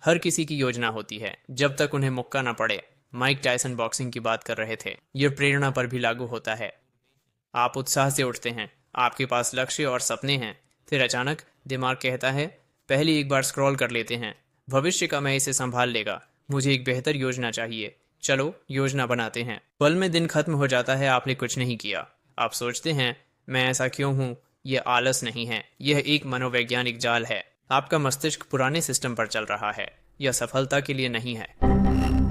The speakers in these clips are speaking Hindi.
हर किसी की योजना होती है जब तक उन्हें मौका न पड़े। माइक टायसन बॉक्सिंग की बात कर रहे थे। यह प्रेरणा पर भी लागू होता है। आप उत्साह से उठते हैं, आपके पास लक्ष्य और सपने हैं। फिर अचानक दिमाग कहता है, पहले एक बार स्क्रॉल कर लेते हैं, भविष्य का मैं इसे संभाल लेगा, मुझे एक बेहतर योजना चाहिए। चलो योजना बनाते हैं। पल में दिन खत्म हो जाता है, आपने कुछ नहीं किया। आप सोचते हैं, मैं ऐसा क्यों हूँ? यह आलस नहीं है, यह एक मनोवैज्ञानिक जाल है। आपका मस्तिष्क पुराने सिस्टम पर चल रहा है, यह सफलता के लिए नहीं है।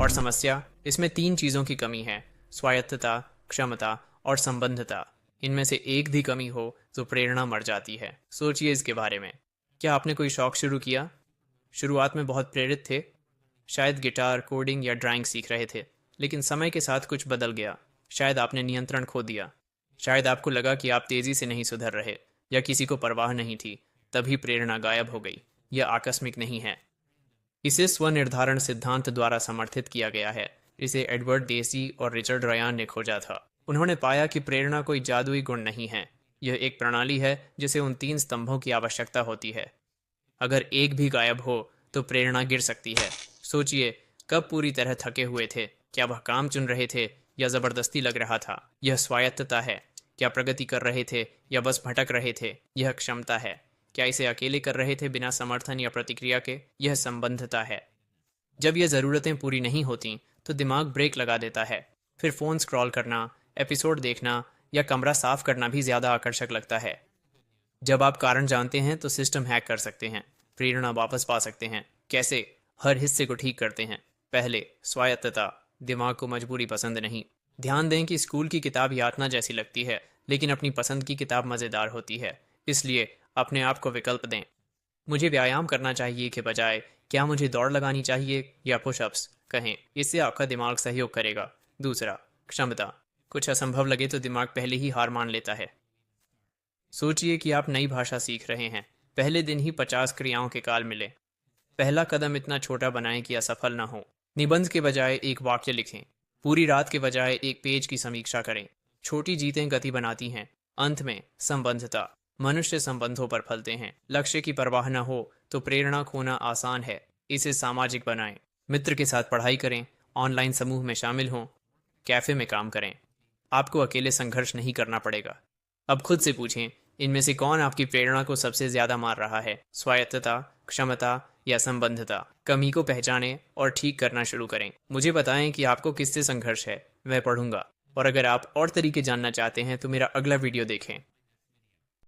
और समस्या, इसमें तीन चीज़ों की कमी है: स्वायत्तता, क्षमता और संबंधता। इनमें से एक भी कमी हो तो प्रेरणा मर जाती है। सोचिए इसके बारे में। क्या आपने कोई शौक शुरू किया? शुरुआत में बहुत प्रेरित थे, शायद गिटार, कोडिंग या ड्राइंग सीख रहे थे। लेकिन समय के साथ कुछ बदल गया। शायद आपने नियंत्रण खो दिया। शायद आपको लगा कि आप तेजी से नहीं सुधर रहे, या किसी को परवाह नहीं थी। तभी प्रेरणा गायब हो गई। यह आकस्मिक नहीं है। इसे स्वनिर्धारण सिद्धांत द्वारा समर्थित किया गया है। इसे एडवर्ड देसी और रिचर्ड रयान ने खोजा था। उन्होंने पाया कि प्रेरणा कोई जादुई गुण नहीं है। यह एक प्रणाली है जिसे उन तीन स्तंभों की आवश्यकता होती है। अगर एक भी गायब हो तो प्रेरणा गिर सकती है। सोचिए, कब पूरी तरह थके हुए थे? क्या वह काम चुन रहे थे या जबरदस्ती लग रहा था? यह स्वायत्तता है। क्या प्रगति कर रहे थे या बस भटक रहे थे? यह क्षमता है। क्या इसे अकेले कर रहे थे बिना समर्थन या प्रतिक्रिया के? यह संबंधता है। जब यह ज़रूरतें पूरी नहीं होती तो दिमाग ब्रेक लगा देता है। फिर फ़ोन स्क्रॉल करना, एपिसोड देखना या कमरा साफ करना भी ज़्यादा आकर्षक लगता है। जब आप कारण जानते हैं तो सिस्टम हैक कर सकते हैं, प्रेरणा वापस पा सकते हैं। कैसे? हर हिस्से को ठीक करते हैं। पहले, स्वायत्तता। दिमाग को मजबूरी पसंद नहीं। ध्यान दें कि स्कूल की किताब यातना जैसी लगती है, लेकिन अपनी पसंद की किताब मज़ेदार होती है। इसलिए अपने आप को विकल्प दें। मुझे व्यायाम करना चाहिए के बजाय क्या मुझे दौड़ लगानी चाहिए या पुशअप्स कहें। इससे आपका दिमाग सहयोग करेगा। दूसरा, क्षमता। कुछ असंभव लगे तो दिमाग पहले ही हार मान लेता है। सोचिए कि आप नई भाषा सीख रहे हैं। पहले दिन ही 50 क्रियाओं के काल मिले। पहला कदम इतना छोटा बनाएं कि असफल ना हो। निबंध के बजाय एक वाक्य लिखें। पूरी रात के बजाय एक पेज की समीक्षा करें। छोटी जीतें गति बनाती हैं। अंत में, संबंधता। मनुष्य संबंधों पर फलते हैं। लक्ष्य की परवाह न हो तो प्रेरणा खोना आसान है। इसे सामाजिक बनाएं। मित्र के साथ पढ़ाई करें, ऑनलाइन समूह में शामिल हों, कैफे में काम करें। आपको अकेले संघर्ष नहीं करना पड़ेगा। अब खुद से पूछें, इनमें से कौन आपकी प्रेरणा को सबसे ज्यादा मार रहा है? स्वायत्तता, क्षमता या संबंधता? कमी को पहचानें और ठीक करना शुरू करें। मुझे बताएं कि आपको किससे संघर्ष है, मैं पढ़ूंगा। और अगर आप और तरीके जानना चाहते हैं तो मेरा अगला वीडियो देखें।